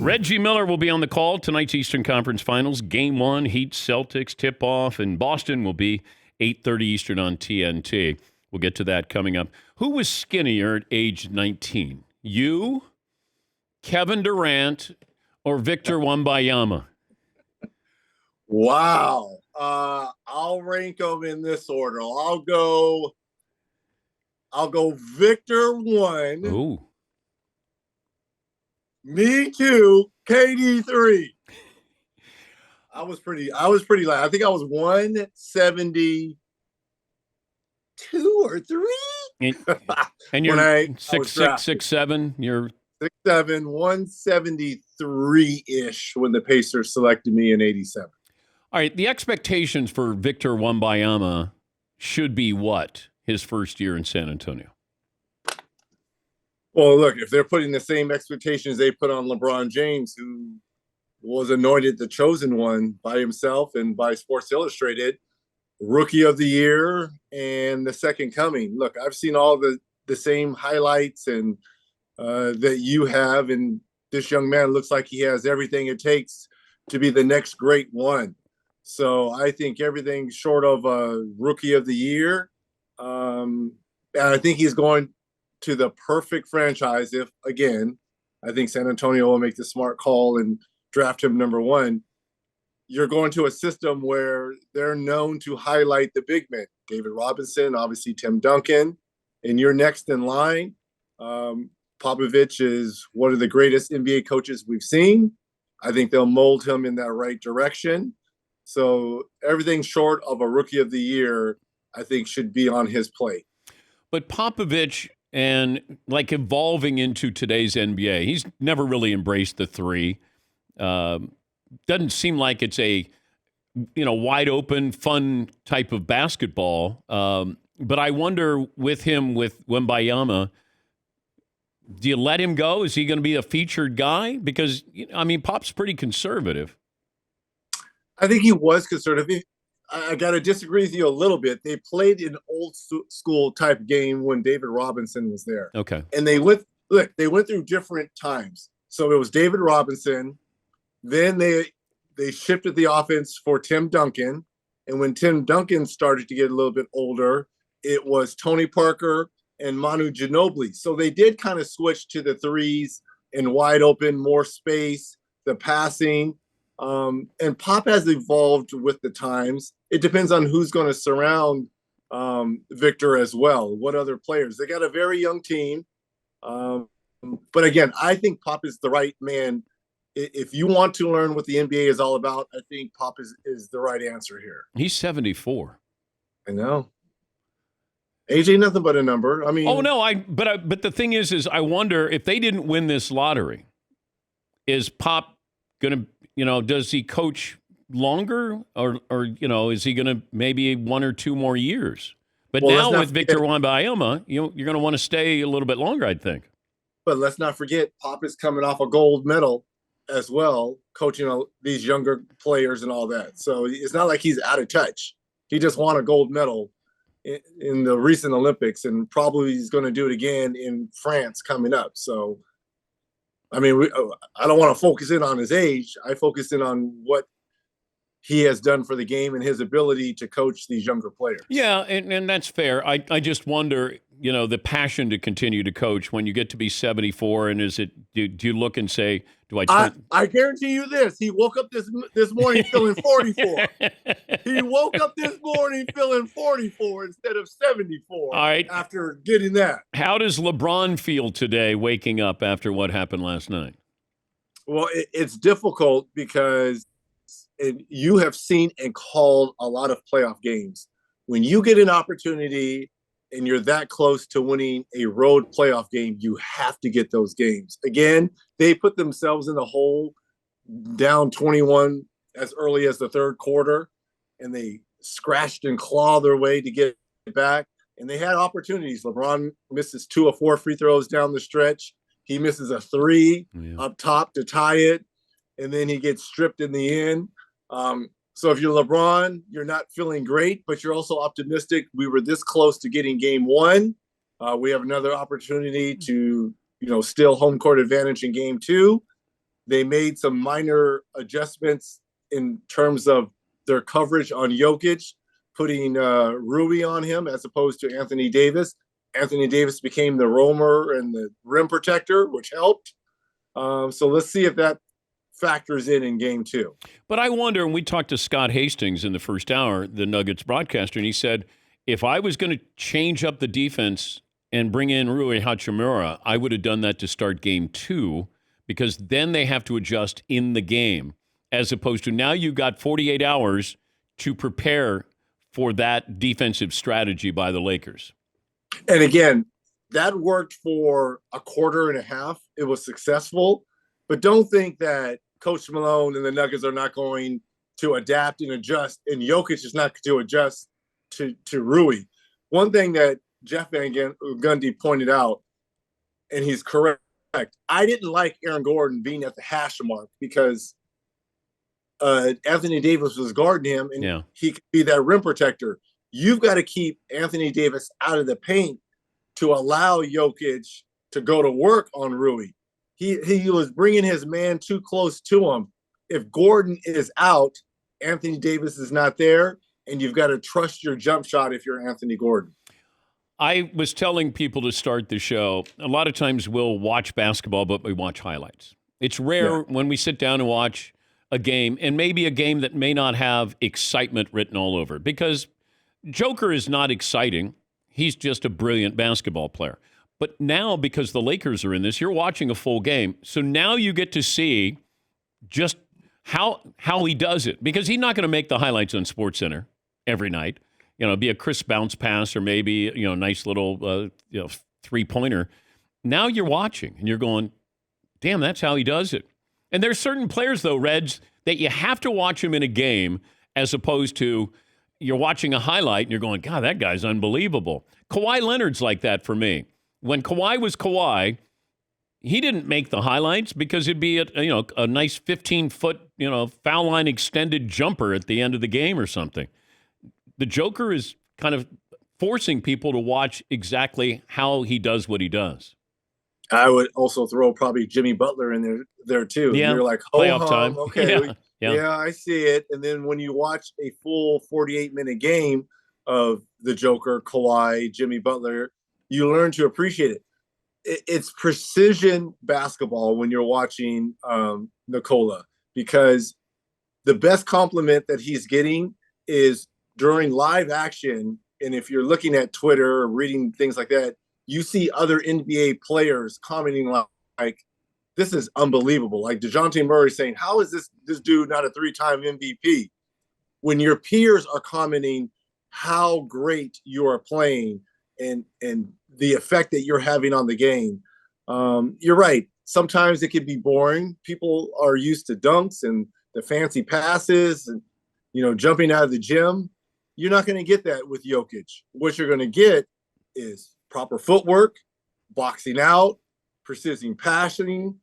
Reggie Miller will be on the call. Tonight's Eastern Conference Finals. Game 1, Heat Celtics tip-off in Boston will be 8:30 Eastern on TNT. We'll get to that coming up. Who was skinnier at age 19? You, Kevin Durant, or Victor Wembanyama? Wow. I'll rank them in this order. I'll go Victor 1. Ooh. Me 2, KD 3. I was pretty light. I think I was 172 or 3. And you're 6'6", 6'7". You're 6'7", 173-ish when the Pacers selected me in 87. All right, the expectations for Victor Wembanyama should be what? His first year in San Antonio. Well, look, if they're putting the same expectations they put on LeBron James, who was anointed the chosen one by himself and by Sports Illustrated, Rookie of the Year and the second coming. Look, I've seen all the same highlights and that you have, and this young man looks like he has everything it takes to be the next great one. So I think everything short of a Rookie of the Year, and I think he's going to the perfect franchise if, again, I think San Antonio will make the smart call and draft him number 1. You're going to a system where they're known to highlight the big men. David Robinson, obviously Tim Duncan, and you're next in line. Popovich is one of the greatest NBA coaches we've seen. I think they'll mold him in that right direction. So everything short of a Rookie of the Year, I think, should be on his plate. But Popovich, and like evolving into today's NBA, he's never really embraced the three. Doesn't seem like it's a wide open, fun type of basketball. But I wonder with Wembanyama, do you let him go? Is he going to be a featured guy? Because Pop's pretty conservative. I think he was conservative. I got to disagree with you a little bit. They played an old school type game when David Robinson was there. Okay. And they went through different times. So it was David Robinson. Then they shifted the offense for Tim Duncan. And when Tim Duncan started to get a little bit older, it was Tony Parker and Manu Ginobili. So they did kind of switch to the threes and wide open, more space, the passing. And Pop has evolved with the times. It depends on who's going to surround Victor as well. What other players? They got a very young team. But again, I think Pop is the right man. If you want to learn what the NBA is all about, I think Pop is the right answer here. He's 74. I know. Age ain't nothing but a number. I mean, oh no, but the thing is I wonder if they didn't win this lottery, is Pop going to, does he coach longer or is he going to maybe 1 or 2 more years? But now with Victor Wembanyama, you're going to want to stay a little bit longer, I think. But let's not forget, Pop is coming off a gold medal as well, coaching these younger players and all that. So it's not like he's out of touch. He just won a gold medal in the recent Olympics, and probably he's going to do it again in France coming up. So, I mean, I don't want to focus in on his age. I focus in on what he has done for the game and his ability to coach these younger players. Yeah, and that's fair. I just wonder, the passion to continue to coach when you get to be 74, and do you look and say, I guarantee you this. He woke up this morning feeling 44. He woke up this morning feeling 44 instead of 74. All right. After getting that. How does LeBron feel today waking up after what happened last night? Well, it's difficult because you have seen and called a lot of playoff games. When you get an opportunity and you're that close to winning a road playoff game, you have to get those games. Again, they put themselves in the hole down 21 as early as the third quarter, and they scratched and clawed their way to get it back. And they had opportunities. LeBron misses 2 of 4 free throws down the stretch. He misses a 3 up top to tie it, and then he gets stripped in the end. So if you're LeBron, you're not feeling great, but you're also optimistic. We were this close to getting game 1. We have another opportunity to, steal home court advantage in game 2. They made some minor adjustments in terms of their coverage on Jokic, putting Rui on him as opposed to Anthony Davis. Anthony Davis became the roamer and the rim protector, which helped. So let's see if that factors in game 2. But I wonder, and we talked to Scott Hastings in the first hour, the Nuggets broadcaster, and he said, if I was going to change up the defense and bring in Rui Hachimura, I would have done that to start game 2, because then they have to adjust in the game, as opposed to now you've got 48 hours to prepare for that defensive strategy by the Lakers. And again, that worked for a quarter and a half. It was successful. But don't think that Coach Malone and the Nuggets are not going to adapt and adjust, and Jokic is not going to adjust to Rui. One thing that Jeff Van Gundy pointed out, and he's correct, I didn't like Aaron Gordon being at the hash mark because Anthony Davis was guarding him, and he could be that rim protector. You've got to keep Anthony Davis out of the paint to allow Jokic to go to work on Rui. He was bringing his man too close to him. If Gordon is out, Anthony Davis is not there, and you've got to trust your jump shot if you're Anthony Gordon. I was telling people to start the show, a lot of times we'll watch basketball, but we watch highlights. It's rare when we sit down and watch a game, and maybe a game that may not have excitement written all over it, because Joker is not exciting. He's just a brilliant basketball player. But now, because the Lakers are in this, you're watching a full game. So now you get to see just how he does it, because he's not going to make the highlights on SportsCenter every night. You know, be a crisp bounce pass or maybe, nice little, three-pointer. Now you're watching and you're going, damn, that's how he does it. And there's certain players, though, Reds, that you have to watch him in a game as opposed to you're watching a highlight and you're going, God, that guy's unbelievable. Kawhi Leonard's like that for me. When Kawhi was Kawhi, he didn't make the highlights because it'd be a nice 15-foot, foul line extended jumper at the end of the game or something. The Joker is kind of forcing people to watch exactly how he does what he does. I would also throw probably Jimmy Butler in there too. Yeah, you're like, playoff time. Okay, yeah, I see it. And then when you watch a full 48-minute game of the Joker, Kawhi, Jimmy Butler, you learn to appreciate it. It's precision basketball when you're watching Nikola, because the best compliment that he's getting is during live action. And if you're looking at Twitter or reading things like that, you see other NBA players commenting like, this is unbelievable. Like DeJounte Murray saying, how is this dude not a 3-time MVP? When your peers are commenting how great you are playing and the effect that you're having on the game, you're right. Sometimes it can be boring. People are used to dunks and the fancy passes and, jumping out of the gym. You're not going to get that with Jokic. What you're going to get is proper footwork, boxing out, precision passing,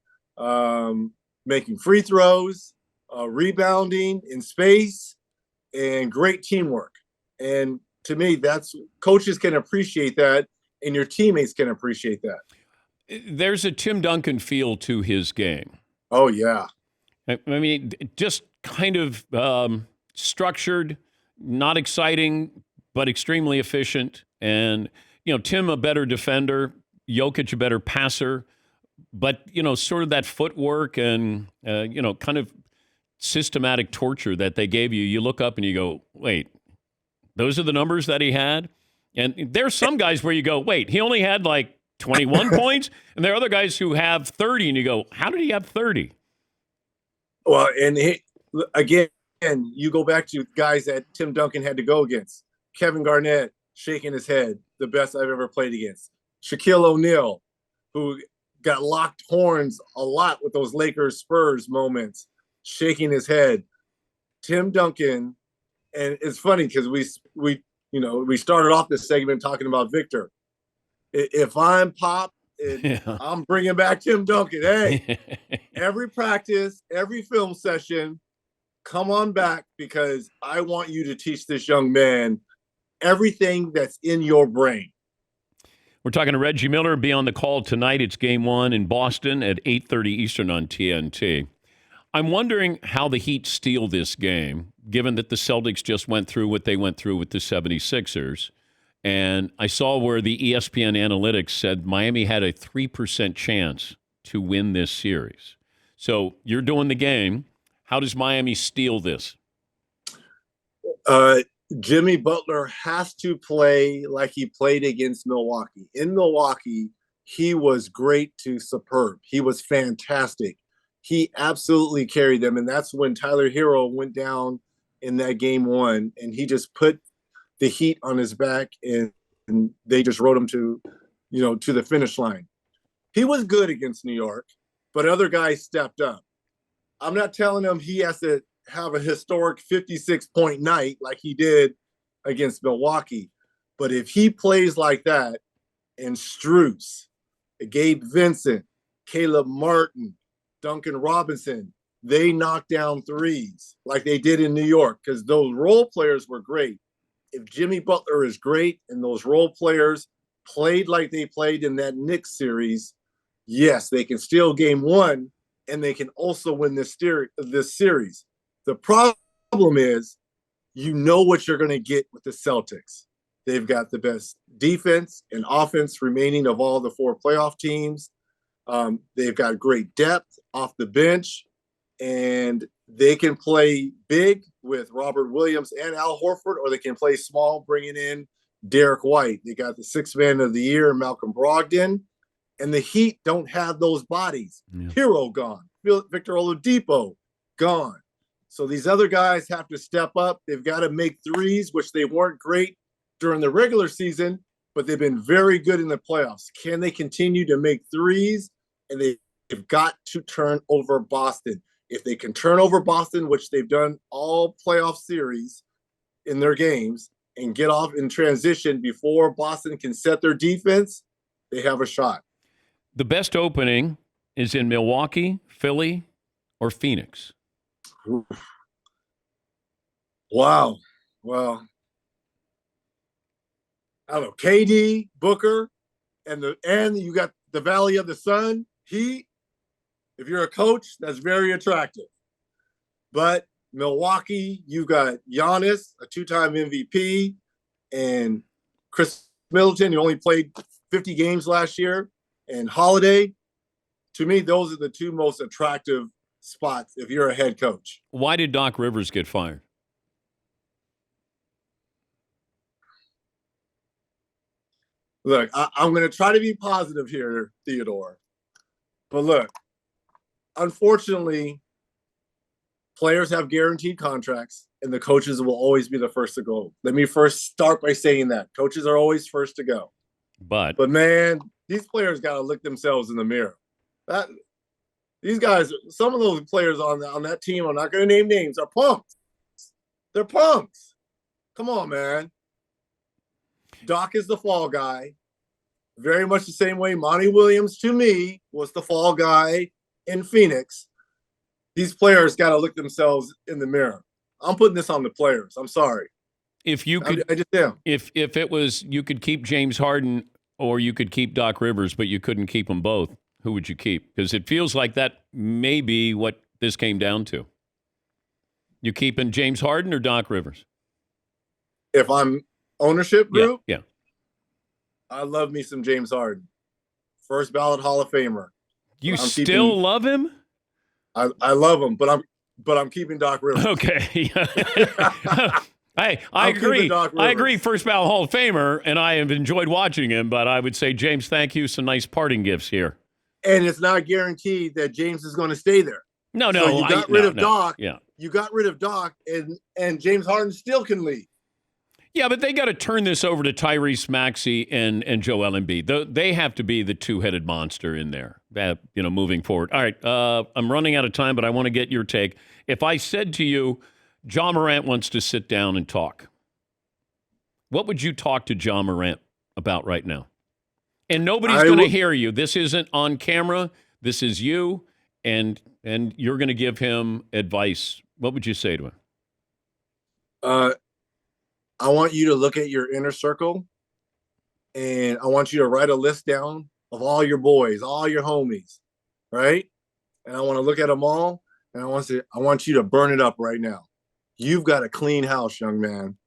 making free throws, rebounding in space, and great teamwork. And to me, that's coaches can appreciate that, and your teammates can appreciate that. There's a Tim Duncan feel to his game. Oh, yeah. I mean, just kind of structured, not exciting, but extremely efficient. And, Tim a better defender, Jokic a better passer, but, sort of that footwork and, kind of systematic torture that they gave you. You look up and you go, wait, those are the numbers that he had? And there's some guys where you go, wait, he only had like 21 points? And there are other guys who have 30, and you go, how did he have 30? Well, and again, you go back to guys that Tim Duncan had to go against. Kevin Garnett shaking his head, the best I've ever played against. Shaquille O'Neal, who got locked horns a lot with those Lakers Spurs moments, shaking his head. Tim Duncan, and it's funny because we started off this segment talking about Victor. If I'm Pop, I'm bringing back Tim Duncan. Hey, every practice, every film session, come on back, because I want you to teach this young man everything that's in your brain. We're talking to Reggie Miller. Be on the call tonight. It's game 1 in Boston at 8:30 Eastern on TNT. I'm wondering how the Heat steal this game, given that the Celtics just went through what they went through with the 76ers. And I saw where the ESPN analytics said Miami had a 3% chance to win this series. So you're doing the game. How does Miami steal this? Jimmy Butler has to play like he played against Milwaukee. In Milwaukee, he was great to superb. He was fantastic. He absolutely carried them. And that's when Tyler Hero went down in that game one, and he just put the Heat on his back, and they just rode him to the finish line. He was good against New York, but other guys stepped up. I'm not telling him he has to have a historic 56-point night like he did against Milwaukee. But if he plays like that, and Strus, Gabe Vincent, Caleb Martin, Duncan Robinson, they knocked down threes like they did in New York, because those role players were great. If Jimmy Butler is great and those role players played like they played in that Knicks series, yes, they can steal game one, and they can also win this series. The problem is, you know what you're going to get with the Celtics. They've got the best defense and offense remaining of all the four playoff teams. They've got great depth off the bench, and they can play big with Robert Williams and Al Horford, or they can play small, bringing in Derek White. They got the sixth man of the year, Malcolm Brogdon, and the Heat don't have those bodies. Yeah. Hero gone. Victor Oladipo gone. So these other guys have to step up. They've got to make threes, which they weren't great during the regular season, but they've been very good in the playoffs. Can they continue to make threes? And they've got to turn over Boston. If they can turn over Boston, which they've done all playoff series in their games, and get off in transition before Boston can set their defense, they have a shot. The best opening is in Milwaukee, Philly, or Phoenix. Wow. Well, I don't know. KD, Booker, and you got the Valley of the Sun, Heat. If you're a coach, that's very attractive. But Milwaukee, you've got Giannis, a two-time MVP, and Chris Middleton, who only played 50 games last year, and Holiday. To me, those are the two most attractive spots if you're a head coach. Why did Doc Rivers get fired? Look, I'm going to try to be positive here, Theodore. But look, unfortunately, players have guaranteed contracts, and the coaches will always be the first to go. Let me first start by saying that. Coaches are always first to go. But man, these players got to look themselves in the mirror. These guys, some of those players on that team, I'm not going to name names, are punks. They're punks. Come on, man. Doc is the fall guy. Very much the same way Monty Williams, to me, was the fall guy in Phoenix. These players got to look themselves in the mirror. I'm putting this on the players. I'm sorry. If you could, I just am. If it was, you could keep James Harden or you could keep Doc Rivers, but you couldn't keep them both, who would you keep? Because it feels like that may be what this came down to. You keeping James Harden or Doc Rivers? If I'm ownership group, yeah. I love me some James Harden. First ballot Hall of Famer. You still love him? I love him, but I'm keeping Doc Rivers. Okay. I agree. I agree. First ballot Hall of Famer, and I have enjoyed watching him. But I would say, James, thank you. Some nice parting gifts here. And it's not guaranteed that James is going to stay there. No. So you got rid of Doc. Yeah. You got rid of Doc, and James Harden still can leave. Yeah, but they got to turn this over to Tyrese Maxey and Joel Embiid. They have to be the two-headed monster in there, moving forward. All right, I'm running out of time, but I want to get your take. If I said to you, Ja Morant wants to sit down and talk, what would you talk to Ja Morant about right now? And nobody's going to hear you. This isn't on camera. This is you, and you're going to give him advice. What would you say to him? I want you to look at your inner circle, and I want you to write a list down of all your boys, all your homies, right? And I want to look at them all, and I want you to burn it up right now. You've got a clean house, young man.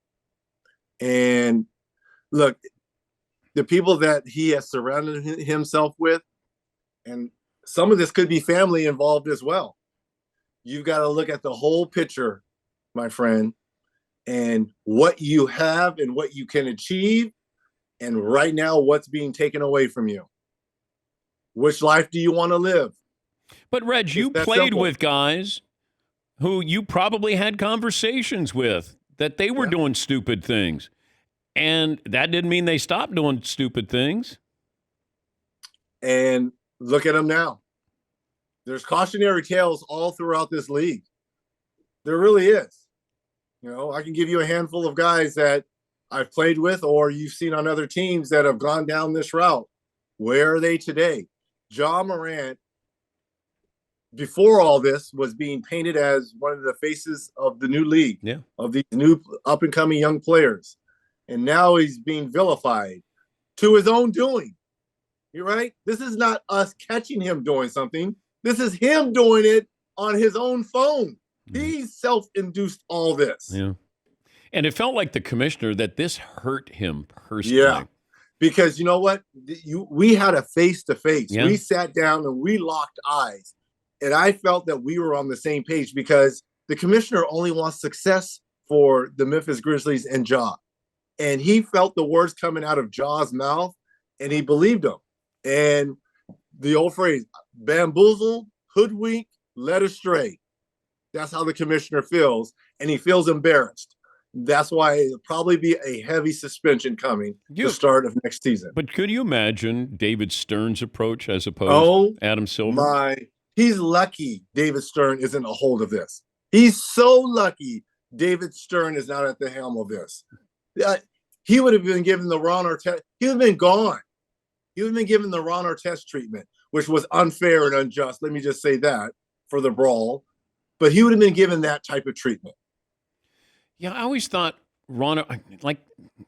And look, the people that he has surrounded himself with, and some of this could be family involved as well. You've got to look at the whole picture, my friend, and what you have and what you can achieve, and right now what's being taken away from you. Which life do you want to live? But, Reg, you played with guys who you probably had conversations with that they were doing stupid things. And that didn't mean they stopped doing stupid things. And look at them now. There's cautionary tales all throughout this league. There really is. You know, I can give you a handful of guys that I've played with or you've seen on other teams that have gone down this route. Where are they today? Ja Morant, before all this, was being painted as one of the faces of the new league, of these new up-and-coming young players. And now he's being vilified to his own doing. You're right? This is not us catching him doing something. This is him doing it on his own phone. He self-induced all this. Yeah. And it felt like the commissioner that this hurt him personally. Yeah. Because you know what? We had a face-to-face. Yeah. We sat down and we locked eyes. And I felt that we were on the same page because the commissioner only wants success for the Memphis Grizzlies and Ja. And he felt the words coming out of Ja's mouth, and he believed them. And the old phrase, bamboozle, hoodwink, led astray. That's how the commissioner feels, and he feels embarrassed. That's why it'll probably be a heavy suspension coming the start of next season. But could you imagine David Stern's approach as opposed to Adam Silver? He's lucky David Stern isn't a hold of this. He's so lucky David Stern is not at the helm of this. He would have been given the Ron Artest. He would have been gone. He would have been given the Ron Artest treatment, which was unfair and unjust. Let me just say that for the brawl. But he would have been given that type of treatment. Yeah, I always thought Ron, like,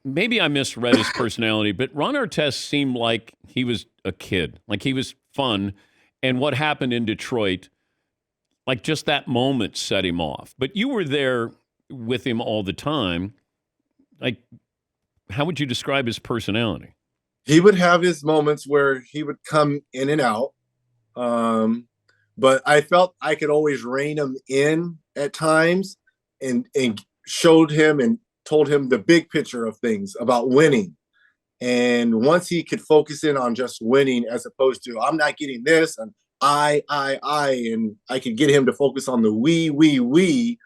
maybe I misread his personality, but Ron Artest seemed like he was a kid, like he was fun. And what happened in Detroit, like just that moment set him off. But you were there with him all the time. Like, how would you describe his personality? He would have his moments where he would come in and out. But I felt I could always rein him in at times and showed him and told him the big picture of things about winning. And once he could focus in on just winning as opposed to, I'm not getting this, and I, and I could get him to focus on the we,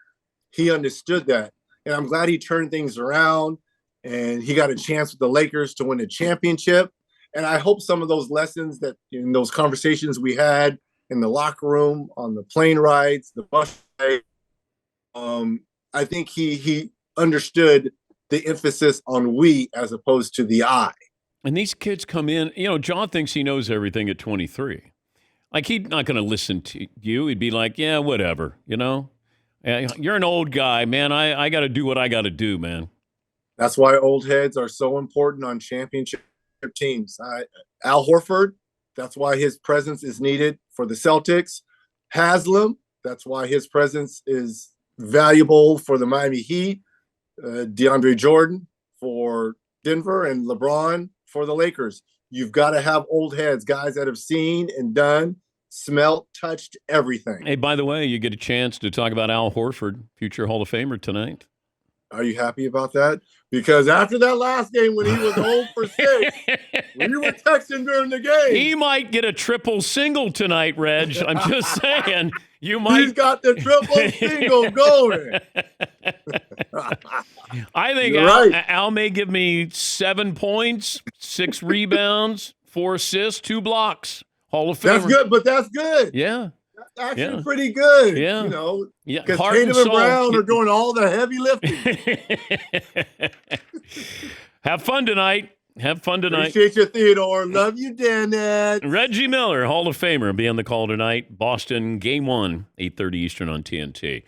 he understood that. And I'm glad he turned things around and he got a chance with the Lakers to win a championship. And I hope some of those lessons that in those conversations we had in the locker room, on the plane rides, the bus ride, I think he understood the emphasis on we as opposed to the I. And these kids come in, you know, John thinks he knows everything at 23. Like, he's not going to listen to you. He'd be like, yeah, whatever, you know? You're an old guy, man. I got to do what I got to do, man. That's why old heads are so important on championship teams. Al Horford, that's why his presence is needed for the Celtics. Haslam, that's why his presence is valuable for the Miami Heat. DeAndre Jordan for Denver, and LeBron for the Lakers. You've got to have old heads, guys that have seen and done, smelt, touched everything. Hey, by the way, you get a chance to talk about Al Horford, future Hall of Famer tonight. Are you happy about that? Because after that last game when he was 0 for 6, when you were texting during the game. He might get a triple single tonight, Reg. I'm just saying. You might. He's got the triple single going. I think Al may give me 7 points, 6 rebounds, 4 assists, 2 blocks. Hall of Famer. That's good, but that's good. Yeah. That's actually pretty good. Yeah. You know, yeah. because Tatum and Brown are doing all the heavy lifting. Have fun tonight. Appreciate you, Theodore. Love you, Dannett. Reggie Miller, Hall of Famer, be on the call tonight. Boston, Game 1, 8:30 Eastern on TNT.